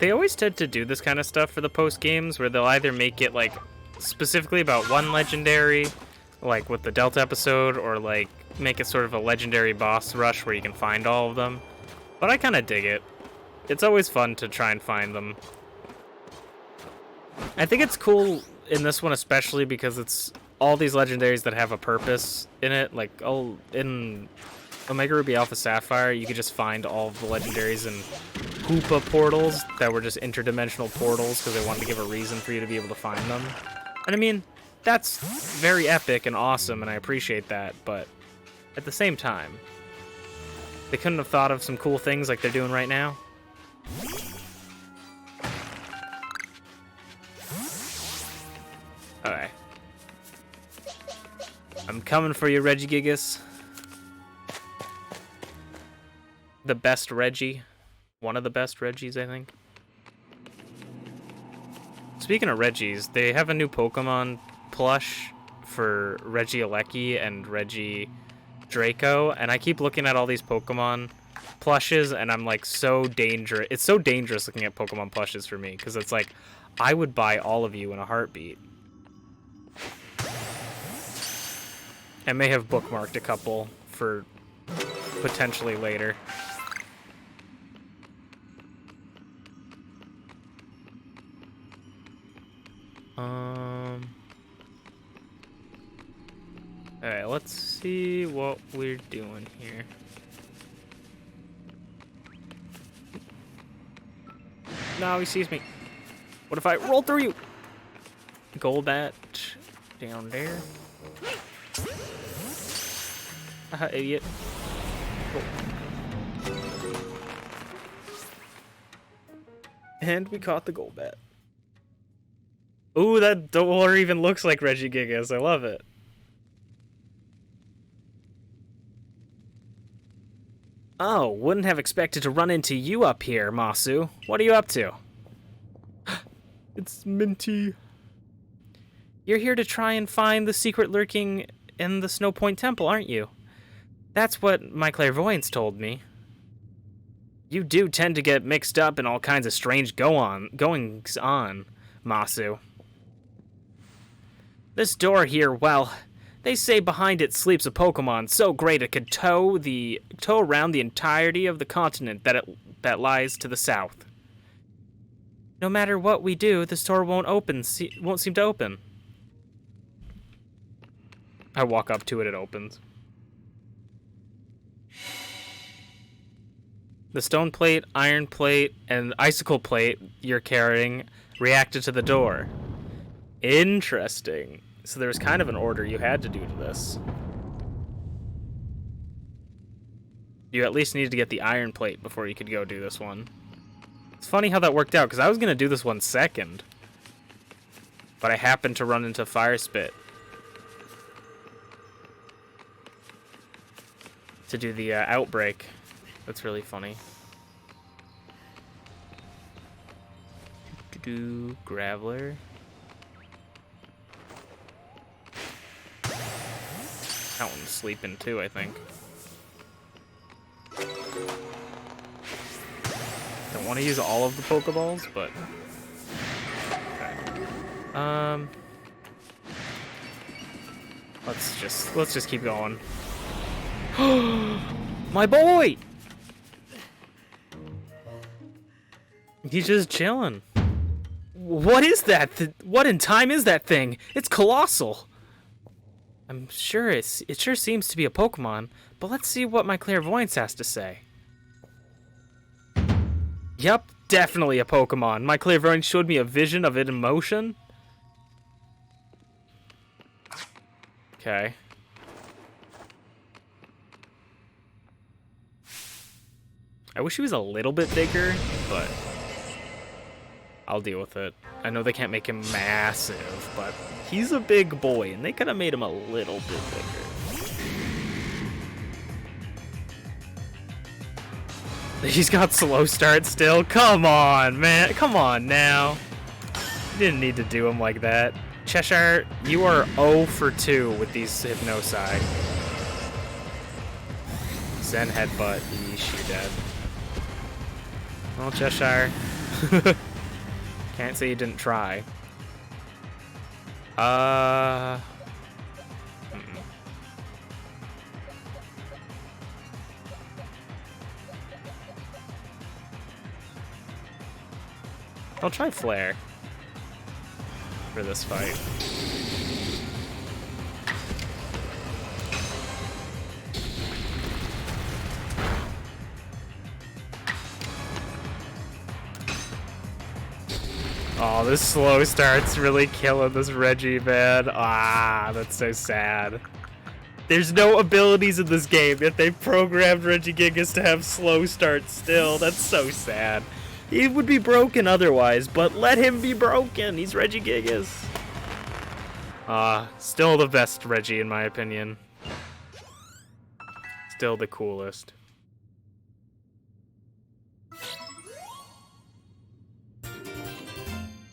They always tend to do this kind of stuff for the post games, where they'll either make it like specifically about one legendary, like with the Delta episode, or like make it sort of a legendary boss rush where you can find all of them. But I kind of dig it. It's always fun to try and find them. I think it's cool in this one especially because it's all these legendaries that have a purpose in it. Like, oh, in Omega Ruby Alpha Sapphire, you could just find all of the legendaries in Hoopa portals that were just interdimensional portals because they wanted to give a reason for you to be able to find them. And I mean, that's very epic and awesome, and I appreciate that, but at the same time, they couldn't have thought of some cool things like they're doing right now. Alright. I'm coming for you, Regigigas. The best Reggie. One of the best Reggies, I think. Speaking of Reggies, they have a new Pokemon plush for Regieleki and Regi Draco, and I keep looking at all these Pokemon plushes, and I'm like, so dangerous. It's so dangerous looking at Pokemon plushes for me, because it's like, I would buy all of you in a heartbeat. I may have bookmarked a couple for potentially later. Alright, let's see what we're doing here. No, he sees me. What if I roll through you? Golbat down there. Haha, idiot. Oh. And we caught the Golbat. Ooh, that door even looks like Regigigas. I love it. Oh, wouldn't have expected to run into you up here, Masu. What are you up to? It's Minty. You're here to try and find the secret lurking in the Snow Point Temple, aren't you? That's what my clairvoyance told me. You do tend to get mixed up in all kinds of strange goings on, Masu. This door here, well, they say behind it sleeps a Pokemon so great it could tow around the entirety of the continent that lies to the south. No matter what we do, this door won't seem to open. I walk up to it, it opens. The stone plate, iron plate, and icicle plate you're carrying reacted to the door. Interesting. So there was kind of an order you had to do to this. You at least needed to get the iron plate before you could go do this one. It's funny how that worked out, because I was going to do this one second. But I happened to run into Fire Spit to do the outbreak. That's really funny. Graveler. That one's sleeping too, I think. Don't want to use all of the Pokeballs, but okay. Let's just keep going. My boy! He's just chilling. What is that? What in time is that thing? It's colossal. I'm sure it sure seems to be a Pokemon, but let's see what my clairvoyance has to say. Yep, definitely a Pokemon. My clairvoyance showed me a vision of it in motion. Okay. I wish he was a little bit bigger, but I'll deal with it. I know they can't make him massive, but he's a big boy, and they could have made him a little bit bigger. He's got slow start still. Come on, man. Come on now. You didn't need to do him like that. Cheshire, you are 0 for 2 with these Hypnosi. Zen Headbutt. Yeesh, you're dead. Well, Cheshire. Can't say you didn't try. I'll try Flare for this fight. Oh, this slow start's really killing this Reggie, man. Ah, that's so sad. There's no abilities in this game, yet they programmed Regigigas to have slow start still. That's so sad. He would be broken otherwise, but let him be broken. He's Regigigas. Still the best Reggie in my opinion. Still the coolest.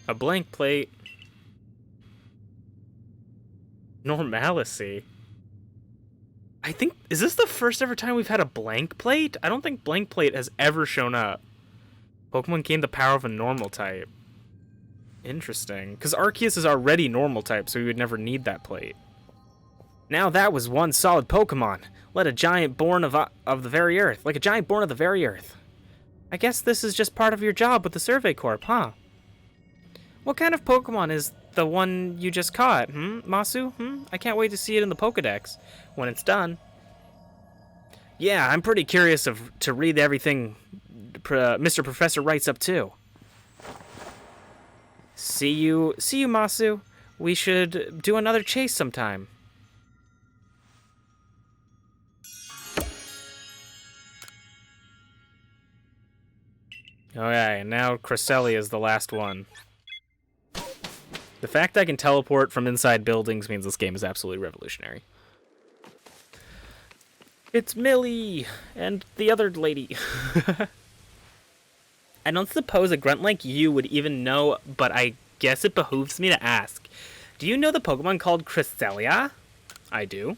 A blank plate. Normalcy. I think, is this the first ever time we've had a blank plate? I don't think blank plate has ever shown up. Pokemon gained the power of a normal type. Interesting. Because Arceus is already normal type, so we would never need that plate. Now that was one solid Pokemon. Like a giant born of the very earth. Like a giant born of the very earth. I guess this is just part of your job with the Survey Corp, huh? What kind of Pokemon is the one you just caught, Masu? I can't wait to see it in the Pokedex when it's done. Yeah, I'm pretty curious to read everything Mr. Professor writes up too. See you, Masu. We should do another chase sometime. Okay, now Cresselia is the last one. The fact I can teleport from inside buildings means this game is absolutely revolutionary. It's Millie and the other lady. I don't suppose a grunt like you would even know, but I guess it behooves me to ask. Do you know the Pokemon called Cresselia? I do.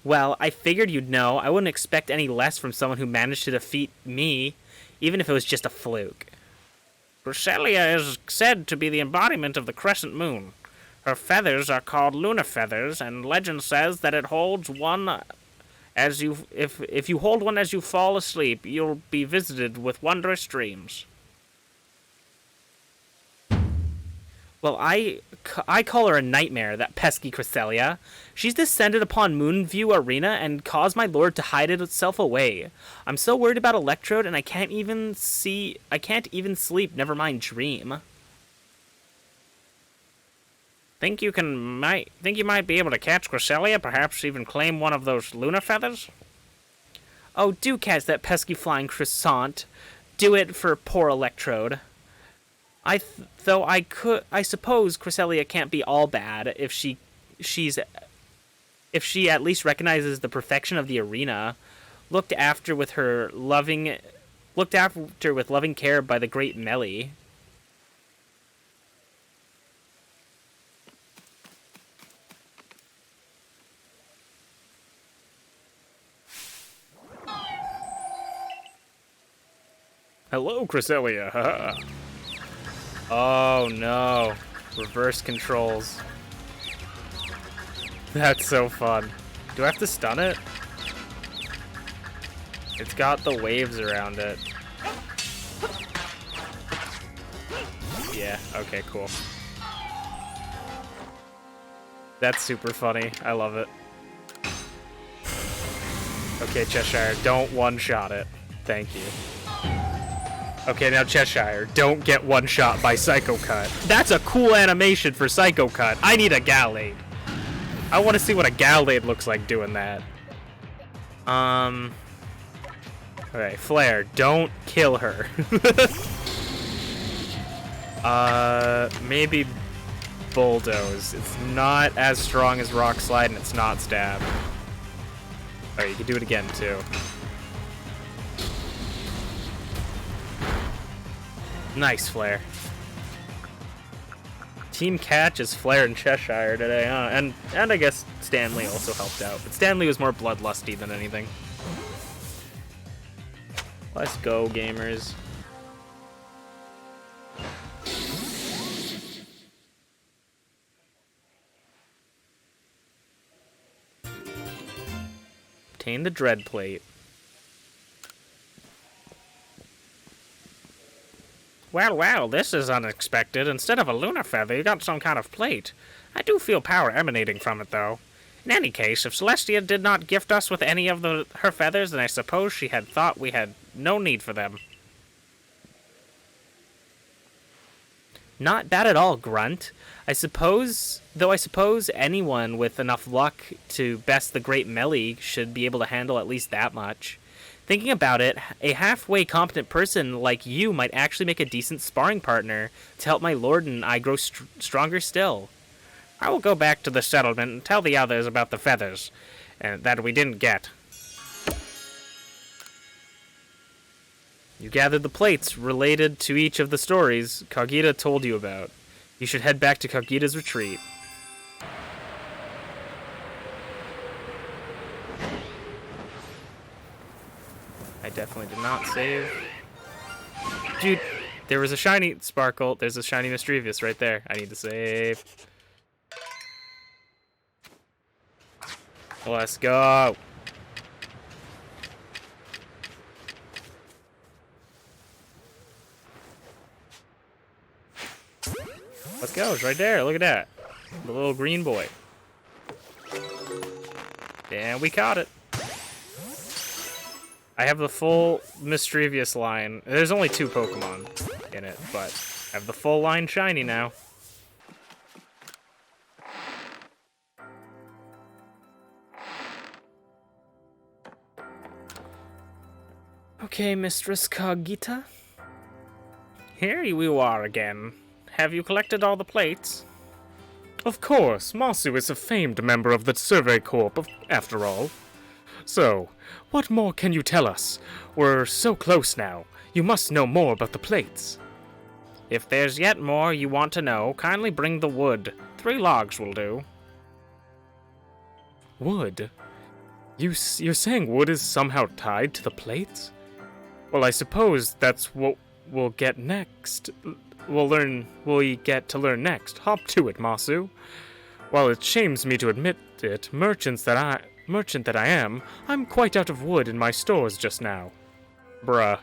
Well, I figured you'd know. I wouldn't expect any less from someone who managed to defeat me, even if it was just a fluke. Cresselia is said to be the embodiment of the crescent moon. Her feathers are called lunar feathers, and legend says that it holds one as you if you hold one as you fall asleep, you'll be visited with wondrous dreams. Well, I call her a nightmare, that pesky Cresselia. She's descended upon Moonview Arena and caused my lord to hide itself away. I'm so worried about Electrode, and I can't even sleep, never mind dream. Think you might be able to catch Cresselia, perhaps even claim one of those lunar feathers? Oh, do catch that pesky flying croissant. Do it for poor Electrode. I suppose Cresselia can't be all bad if she at least recognizes the perfection of the arena, looked after with loving care by the great Melly. Hello, Cresselia. Oh no, reverse controls. That's so fun. Do I have to stun it? It's got the waves around it. Yeah, okay, cool. That's super funny. I love it. Okay, Cheshire, don't one-shot it. Thank you. Okay, now Cheshire, don't get one-shot by Psycho Cut. That's a cool animation for Psycho Cut. I need a Gallade. I want to see what a Gallade looks like doing that. Okay, Flare, don't kill her. Maybe Bulldoze. It's not as strong as Rock Slide, and it's not Stab. Alright, you can do it again, too. Nice, Flare. Team Catch is Flare and Cheshire today, huh? And I guess Stanley also helped out. But Stanley was more bloodlusty than anything. Let's go, gamers. Obtain the dread plate. Well, this is unexpected. Instead of a lunar feather, you got some kind of plate. I do feel power emanating from it, though. In any case, if Celestia did not gift us with any of her feathers, then I suppose she had thought we had no need for them. Not bad at all, Grunt. I suppose anyone with enough luck to best the Great Melee should be able to handle at least that much. Thinking about it, a halfway competent person like you might actually make a decent sparring partner to help my lord and I grow stronger still. I will go back to the settlement and tell the others about the feathers that we didn't get. You gathered the plates related to each of the stories Kagita told you about. You should head back to Kagita's retreat. I definitely did not save. Dude, there was a shiny Sparkle. There's a shiny Mischievous right there. I need to save. Let's go. Let's go. It's right there. Look at that. The little green boy. And we caught it. I have the full Mischievous line. There's only 2 Pokemon in it, but I have the full line shiny now. Okay, Mistress Kagita. Here you are again. Have you collected all the plates? Of course. Masu is a famed member of the Survey Corps, after all. So, what more can you tell us? We're so close now. You must know more about the plates. If there's yet more you want to know, kindly bring the wood. 3 logs will do. Wood? You're saying wood is somehow tied to the plates? Well, I suppose that's what we'll get next. We get to learn next. Hop to it, Masu. While it shames me to admit it, merchant that I am, I'm quite out of wood in my stores just now. Bruh.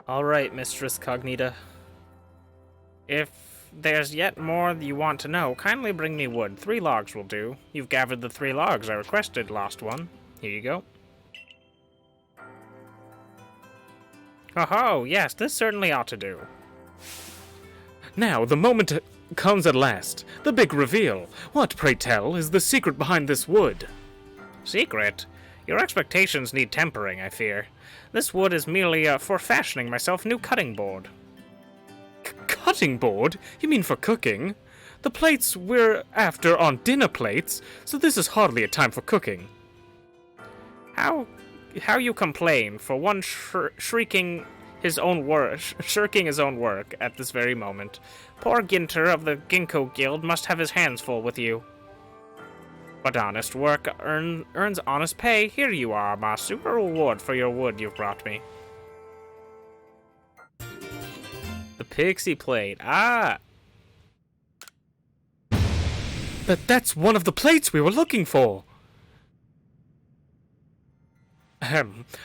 Alright, Mistress Cognita. If there's yet more you want to know, kindly bring me wood. 3 logs will do. You've gathered the 3 logs I requested, lost one. Here you go. Oh, yes, this certainly ought to do. Now, the moment comes at last. The big reveal. What, pray tell, is the secret behind this wood? Secret? Your expectations need tempering, I fear. This wood is merely for fashioning myself a new cutting board. Cutting board? You mean for cooking? The plates we're after are dinner plates, so this is hardly a time for cooking. How you complain for one shirking his own work at this very moment. Poor Ginter of the Ginkgo Guild must have his hands full with you. But honest work earns honest pay. Here you are, Masu, a reward for your wood you've brought me. The Pixie Plate. Ah! That's one of the plates we were looking for!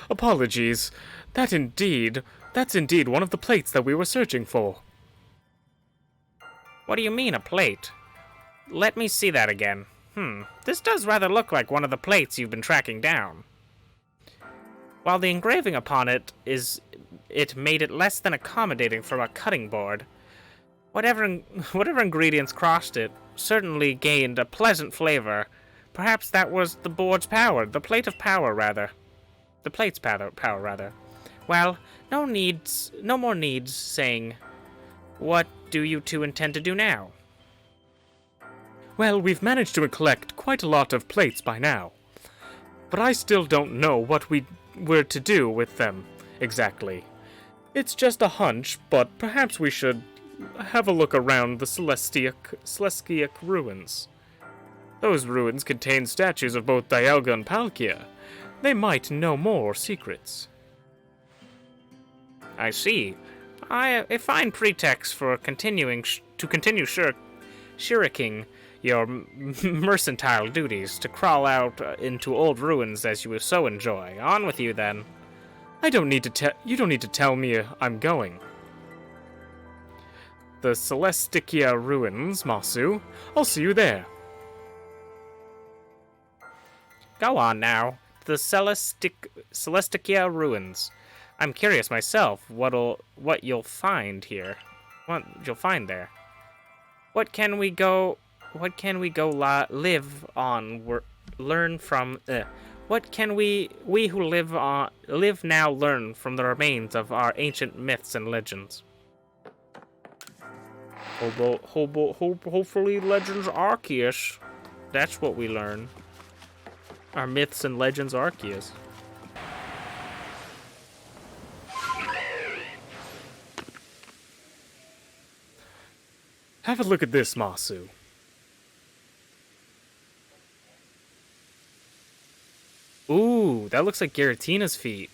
Apologies. That's indeed one of the plates that we were searching for. What do you mean, a plate? Let me see that again. This does rather look like one of the plates you've been tracking down. While the engraving upon it made it less than accommodating for a cutting board. Whatever ingredients crossed it certainly gained a pleasant flavor. Perhaps that was the board's power, the plate's power, rather. Well, no more needs saying. What do you two intend to do now? Well, we've managed to collect quite a lot of plates by now. But I still don't know what we were to do with them. Exactly. It's just a hunch, but perhaps we should have a look around the Celestiac ruins. Those ruins contain statues of both Dialga and Palkia. They might know more secrets. I see. A fine pretext for continue shirking your mercantile duties to crawl out into old ruins as you so enjoy. On with you, then. You don't need to tell me I'm going. The Celestia ruins, Masu. I'll see you there. Go on now. The Celestia ruins. I'm curious myself what you'll find here. What you'll find there. What can we go live on learn from what can we who live now learn from the remains of our ancient myths and legends? Hopefully legends Arceus. That's what we learn. Our myths and legends Arceus. Have a look at this, Masu. Ooh, that looks like Giratina's feet.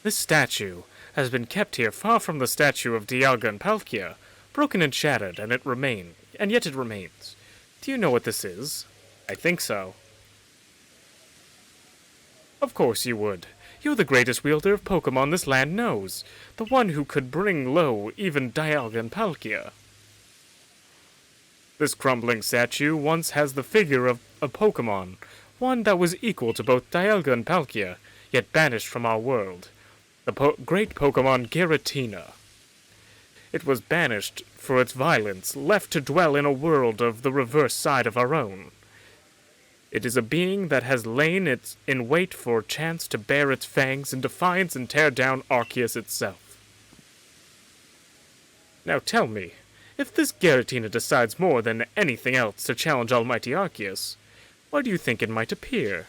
This statue has been kept here far from the statue of Dialga and Palkia, broken and shattered, and yet it remains. Do you know what this is? I think so. Of course you would. You're the greatest wielder of Pokemon this land knows, the one who could bring low even Dialga and Palkia. This crumbling statue once has the figure of a Pokemon, one that was equal to both Dialga and Palkia, yet banished from our world. The great Pokemon Giratina. It was banished for its violence, left to dwell in a world of the reverse side of our own. It is a being that has lain in wait for a chance to bare its fangs in defiance and tear down Arceus itself. Now tell me, if this Giratina decides more than anything else to challenge Almighty Arceus, where do you think it might appear?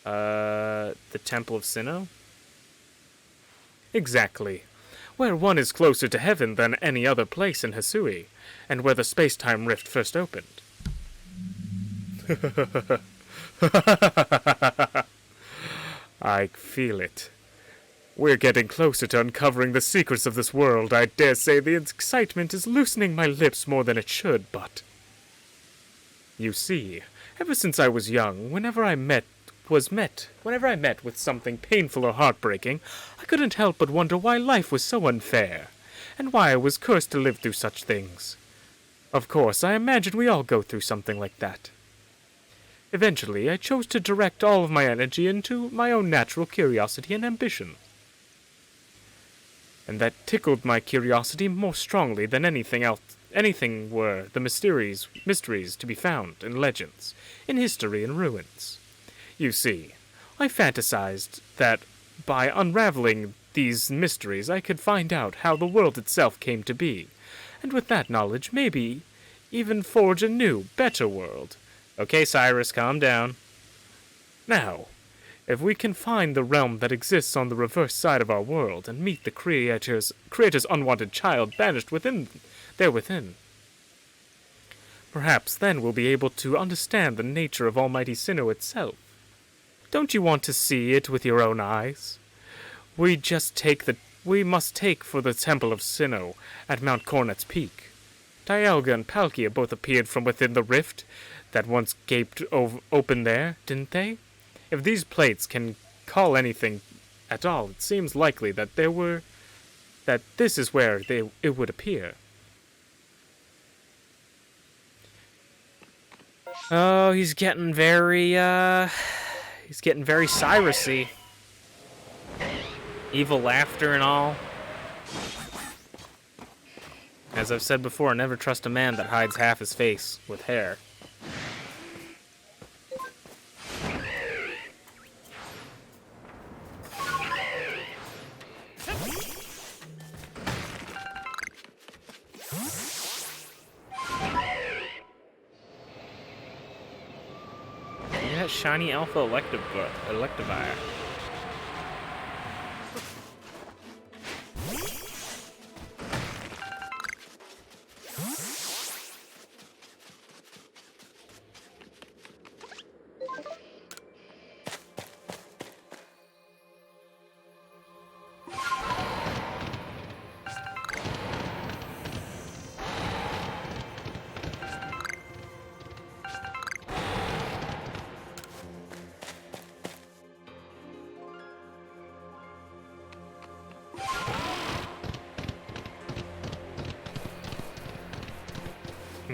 The Temple of Sinnoh? Exactly. Where one is closer to heaven than any other place in Hisui, and where the space-time rift first opened. I feel it. We're getting closer to uncovering the secrets of this world. I dare say the excitement is loosening my lips more than it should, but... You see, ever since I was young, whenever I met with something painful or heartbreaking, I couldn't help but wonder why life was so unfair, and why I was cursed to live through such things. Of course, I imagine we all go through something like that. Eventually, I chose to direct all of my energy into my own natural curiosity and ambition. And that tickled my curiosity more strongly than anything else. Anything were the mysteries to be found in legends, in history and ruins. You see, I fantasized that by unraveling these mysteries I could find out how the world itself came to be, and with that knowledge maybe even forge a new, better world. Okay, Cyrus, calm down. Now, if we can find the realm that exists on the reverse side of our world and meet the Creator's unwanted child banished within, perhaps then we'll be able to understand the nature of Almighty Sinnoh itself. Don't you want to see it with your own eyes? We must take for the Temple of Sinnoh at Mount Cornet's Peak. Dialga and Palkia both appeared from within the rift that once gaped open there, didn't they? If these plates can call anything at all, it seems likely that this is where it would appear. Oh, he's getting very Cyrus-y. Evil laughter and all. As I've said before, never trust a man that hides half his face with hair. Shiny Alpha Electivire.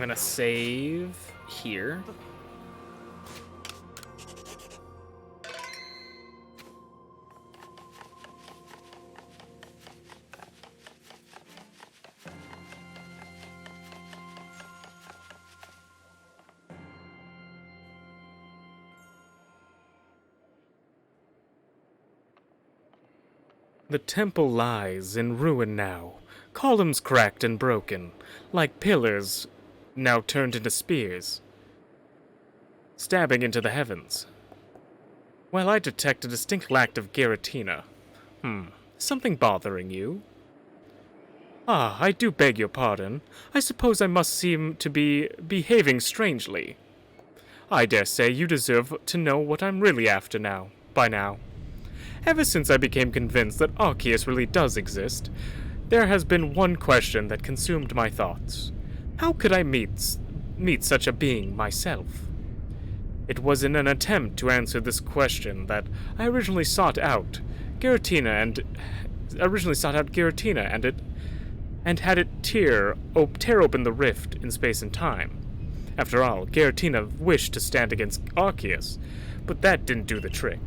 gonna save here. The temple lies in ruin now, columns cracked and broken, like pillars now turned into spears, stabbing into the heavens. Well, I detect a distinct lack of Giratina. Something bothering you? Ah, I do beg your pardon. I suppose I must seem to be behaving strangely. I dare say you deserve to know what I'm really after now, by now. Ever since I became convinced that Arceus really does exist, there has been one question that consumed my thoughts. How could I meet such a being myself? It was in an attempt to answer this question that I originally sought out Giratina and had it tear open the rift in space and time. After all, Giratina wished to stand against Arceus, but that didn't do the trick.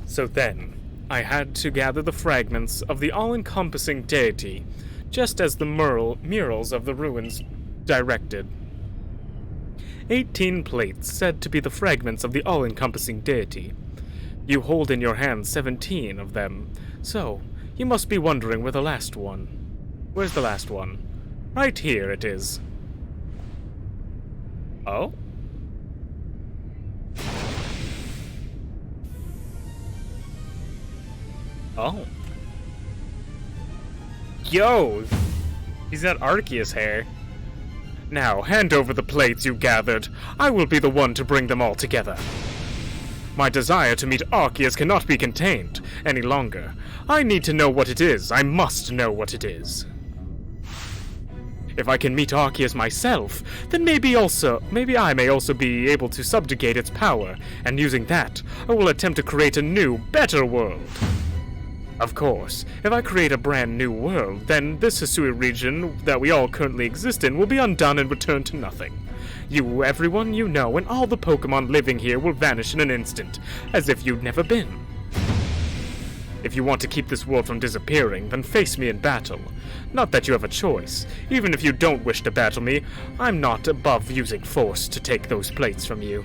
So then, I had to gather the fragments of the all-encompassing deity, just as the murals of the ruins directed. 18 plates said to be the fragments of the all-encompassing deity. You hold in your hand 17 of them, so you must be wondering where the last one. Where's the last one? Right here it is. Oh? Oh. Yo! He's got Arceus hair. Now, hand over the plates you gathered. I will be the one to bring them all together. My desire to meet Arceus cannot be contained any longer. I need to know what it is. I must know what it is. If I can meet Arceus myself, then maybe I may also be able to subjugate its power, and using that, I will attempt to create a new, better world. Of course, if I create a brand new world, then this Hisui region that we all currently exist in will be undone and return to nothing. You, everyone you know, and all the Pokemon living here will vanish in an instant, as if you'd never been. If you want to keep this world from disappearing, then face me in battle. Not that you have a choice. Even if you don't wish to battle me, I'm not above using force to take those plates from you.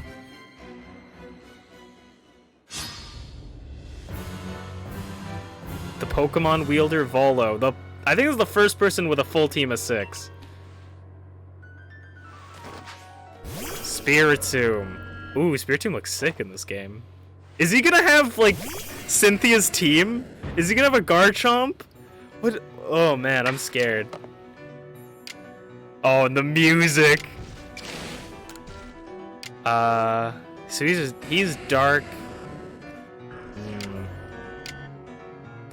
The Pokemon wielder Volo. I think it's the first person with a full team of 6. Spiritomb. Ooh, Spiritomb looks sick in this game. Is he gonna have, like, Cynthia's team? Is he gonna have a Garchomp? What? Oh man, I'm scared. Oh, and the music. So he's dark.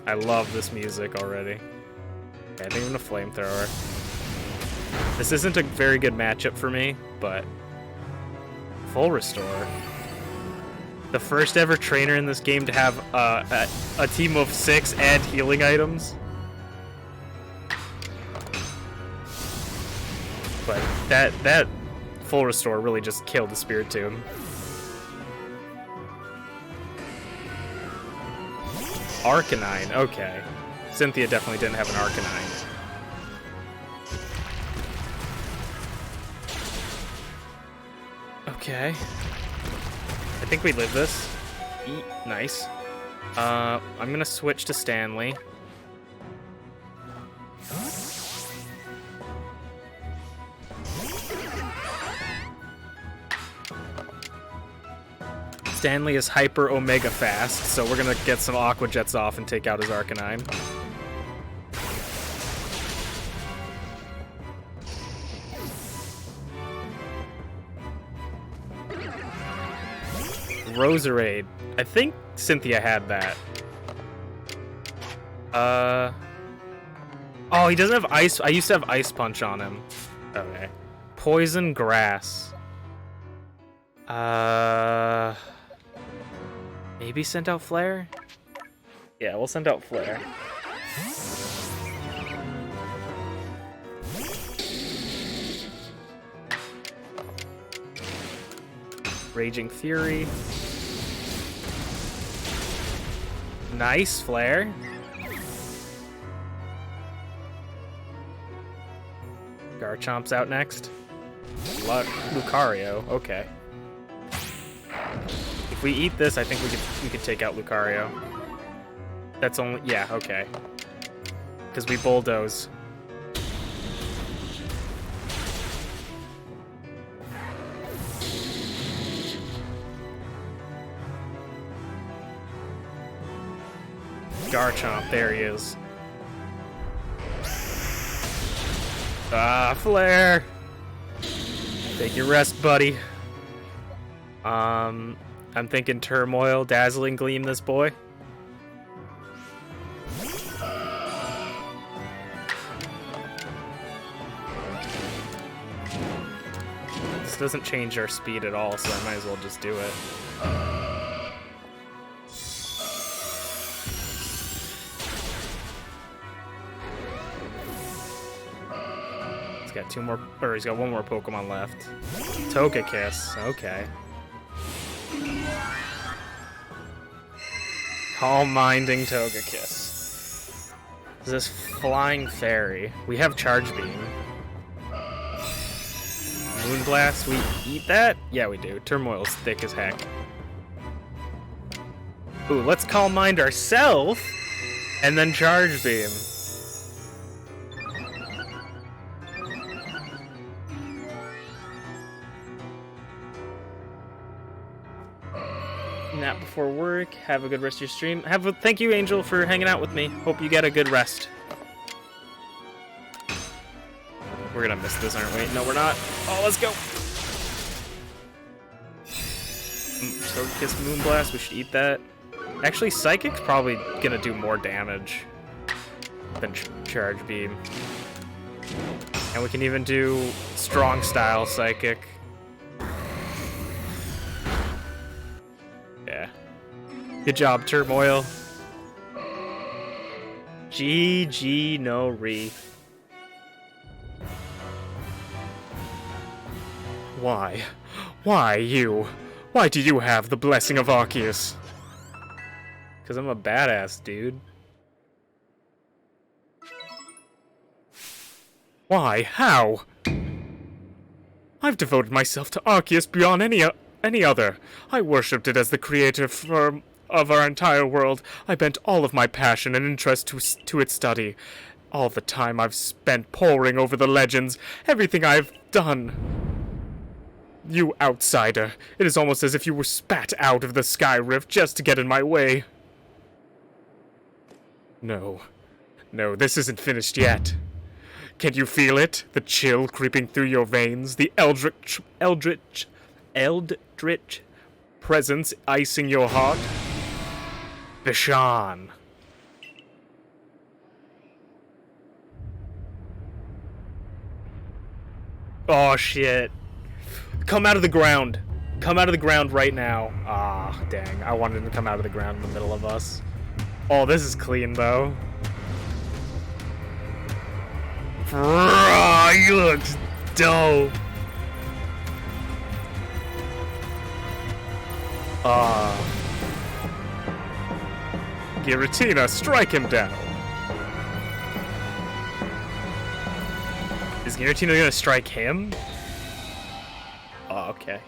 I love this music already. Okay, I think I'm gonna flamethrower. This isn't a very good matchup for me, but full restore. The first ever trainer in this game to have a team of 6 and healing items. But that full restore really just killed the Spiritomb. Arcanine, okay. Cynthia definitely didn't have an Arcanine. Okay. I think we live this. Nice. I'm gonna switch to Stanley. Stanley is hyper omega fast, so we're gonna get some Aqua Jets off and take out his Arcanine. Roserade. I think Cynthia had that. Oh, he doesn't have Ice. I used to have Ice Punch on him. Okay. Poison Grass. Maybe send out Flare? Yeah, we'll send out Flare. Raging Fury. Nice flare. Garchomp's out next. Lucario, okay. If we eat this, I think we could take out Lucario. That's only, yeah, okay. Because we bulldoze. Garchomp, there he is. Ah, flare! Take your rest, buddy. I'm thinking Turmoil, Dazzling Gleam this boy. This doesn't change our speed at all, so I might as well just do it. He's got two more, or he's got one more Pokemon left. Togekiss, okay. Calm-minding Togekiss. Is this Flying Fairy? We have Charge Beam. Moonblast, we eat that? Yeah, we do. Turmoil's thick as heck. Ooh, let's Calm Mind ourselves, and then Charge Beam. Nap before work. Have a good rest of your stream. Thank you, Angel, for hanging out with me. Hope you get a good rest. We're gonna miss this, aren't we? No, we're not. Oh, let's go. Togekiss Moonblast. We should eat that. Actually, Psychic's probably gonna do more damage than Charge Beam. And we can even do Strong Style Psychic. Yeah. Good job, Turmoil. GG no re. Why? Why you? Why do you have the blessing of Arceus? Because I'm a badass, dude. Why? How? I've devoted myself to Arceus beyond any other. I worshipped it as the creative of our entire world. I bent all of my passion and interest to its study. All the time I've spent poring over the legends, everything I've done. You outsider, it is almost as if you were spat out of the Sky Rift just to get in my way. No, this isn't finished yet. Can you feel it? The chill creeping through your veins, the eldritch presence icing your heart? Bishan. Oh shit. Come out of the ground. Come out of the ground right now. Ah, dang. I wanted him to come out of the ground in the middle of us. Oh, this is clean, though. Bro, you look dope. Giratina, strike him down. Is Giratina gonna strike him? Oh, okay.